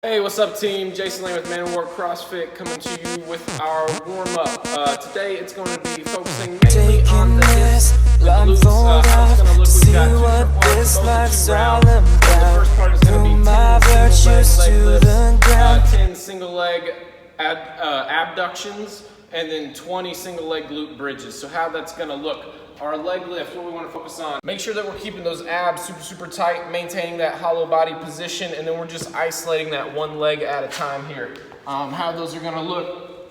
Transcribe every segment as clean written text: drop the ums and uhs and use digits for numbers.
Hey, what's up team? Jason Lane with MOW CrossFit coming to you with our warm-up. Today it's going to be focusing mainly on the hips, the glutes, how it's going to look. We've got two different parts for both the 2 rounds. The first part is going to be 10 single leg lifts, 10 single leg abductions, and then 20 single leg glute bridges. So how that's going to look. Our leg lift, what we want to focus on. Make sure that we're keeping those abs super tight, maintaining that hollow body position, and then we're just isolating that one leg at a time here. How those are going to look.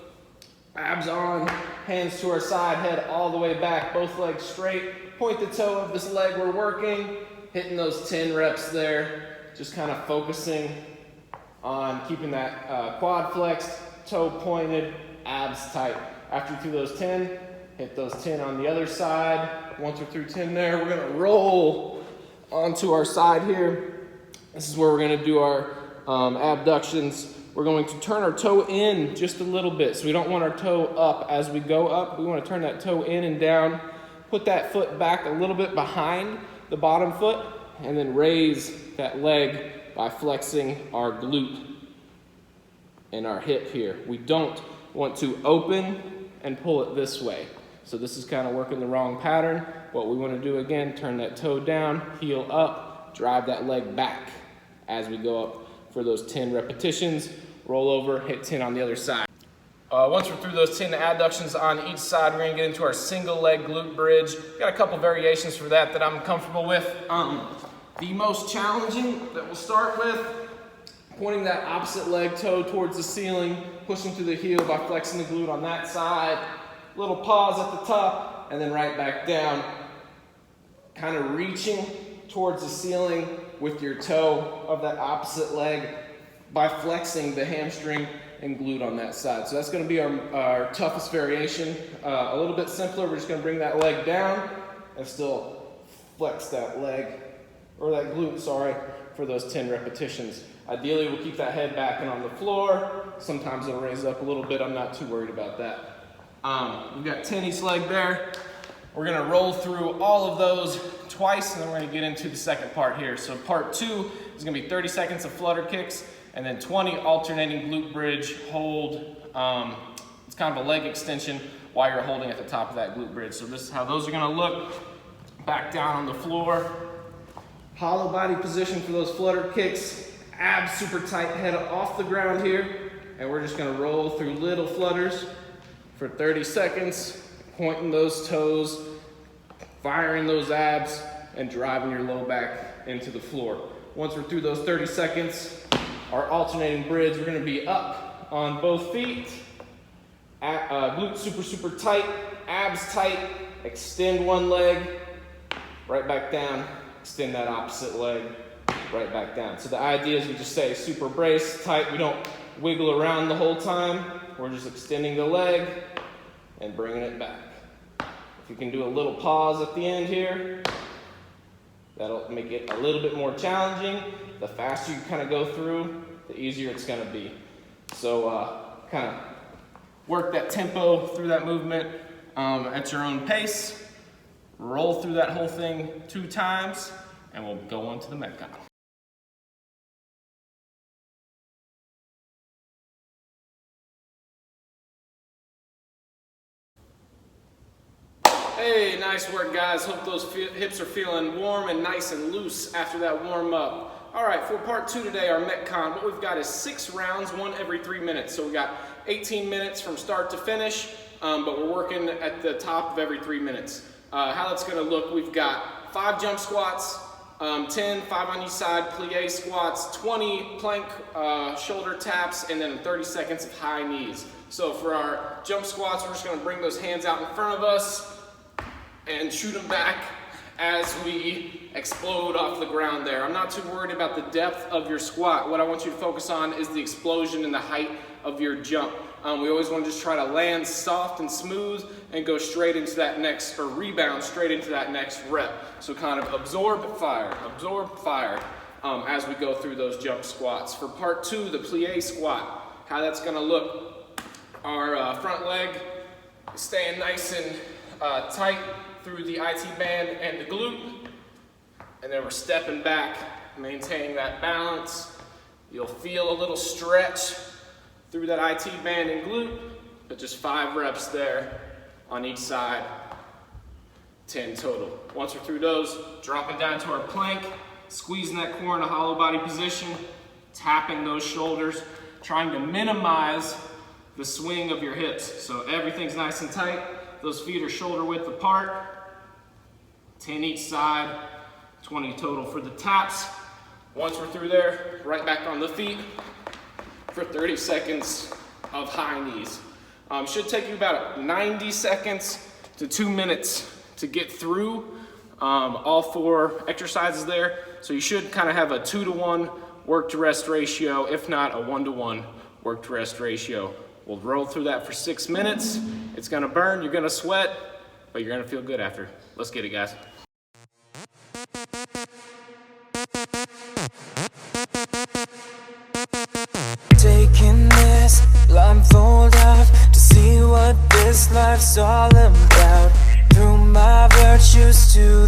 Abs on, hands to our side, head all the way back, both legs straight. Point the toe of this leg we're working, hitting those 10 reps there. Just kind of focusing on keeping that quad flexed, toe pointed, abs tight. After you do those 10, hit those 10 on the other side. Once we're through 10 there, we're gonna roll onto our side here. This is where we're gonna do our abductions. We're going to turn our toe in just a little bit. So we don't want our toe up as we go up. We wanna turn that toe in and down. Put that foot back a little bit behind the bottom foot, and then raise that leg by flexing our glute and our hip here. We don't want to open and pull it this way. So this is kind of working the wrong pattern. What we want to do again, turn that toe down, heel up, drive that leg back as we go up for those 10 repetitions. Roll over, hit 10 on the other side. Once we're through those 10 adductions on each side, we're going to get into our single leg glute bridge. Got a couple variations for that I'm comfortable with. The most challenging that we'll start with, pointing that opposite leg toe towards the ceiling, pushing through the heel by flexing the glute on that side. Little pause at the top, and then right back down. Kind of reaching towards the ceiling with your toe of that opposite leg by flexing the hamstring and glute on that side. So that's going to be our toughest variation. A little bit simpler, we're just going to bring that leg down and still flex that leg, or that glute, sorry, for those 10 repetitions. Ideally, we'll keep that head back and on the floor. Sometimes it'll raise up a little bit. I'm not too worried about that. We've got 10 each leg there. We're gonna roll through all of those twice, and then we're gonna get into the second part here. So part 2 is gonna be 30 seconds of flutter kicks, and then 20 alternating glute bridge hold. It's kind of a leg extension while you're holding at the top of that glute bridge. So this is how those are gonna look. Back down on the floor. Hollow body position for those flutter kicks. Abs super tight, head off the ground here. And we're just gonna roll through little flutters for 30 seconds, pointing those toes, firing those abs, and driving your low back into the floor. Once we're through those 30 seconds, our alternating bridge, we're gonna be up on both feet, glutes super tight, abs tight, extend one leg, right back down, extend that opposite leg, right back down. So the idea is we just stay super braced, tight. We don't wiggle around the whole time. We're just extending the leg and bringing it back. If you can do a little pause at the end here, that'll make it a little bit more challenging. The faster you kind of go through, the easier it's going to be. So kind of work that tempo through that movement at your own pace. Roll through that whole thing 2 times, and we'll go on to the Metcon. Hey, nice work guys. Hope those hips are feeling warm and nice and loose after that warm up. All right, for part 2 today, our Metcon, what we've got is 6 rounds, 1 every 3 minutes. So we got 18 minutes from start to finish, but we're working at the top of every 3 minutes. How that's gonna look, we've got 5 jump squats, 10, 5 on each side, plie squats, 20 plank shoulder taps, and then 30 seconds of high knees. So for our jump squats, we're just gonna bring those hands out in front of us and shoot them back as we explode off the ground there. I'm not too worried about the depth of your squat. What I want you to focus on is the explosion and the height of your jump. We always want to just try to land soft and smooth and go straight into that next, or rebound straight into that next rep. So kind of absorb, fire, as we go through those jump squats. For part 2, the plie squat, how that's gonna look. Our front leg is staying nice and tight through the IT band and the glute. And then we're stepping back, maintaining that balance, You'll feel a little stretch through that IT band and glute, but just 5 reps there on each side, 10 total. Once we're through those, dropping down to our plank, squeezing that core in a hollow body position, tapping those shoulders, trying to minimize the swing of your hips. So everything's nice and tight. Those feet are shoulder width apart. 10 each side, 20 total for the taps. Once we're through there, right back on the feet for 30 seconds of high knees. Should take you about 90 seconds to 2 minutes to get through all 4 exercises there. So you should kind of have a 2-to-1 work to rest ratio, if not a 1-to-1 work to rest ratio. We'll roll through that for 6 minutes. It's gonna burn, you're gonna sweat, but you're gonna feel good after. Let's get it, guys. Taking this blindfold off to see what this life's all about. Through my virtues to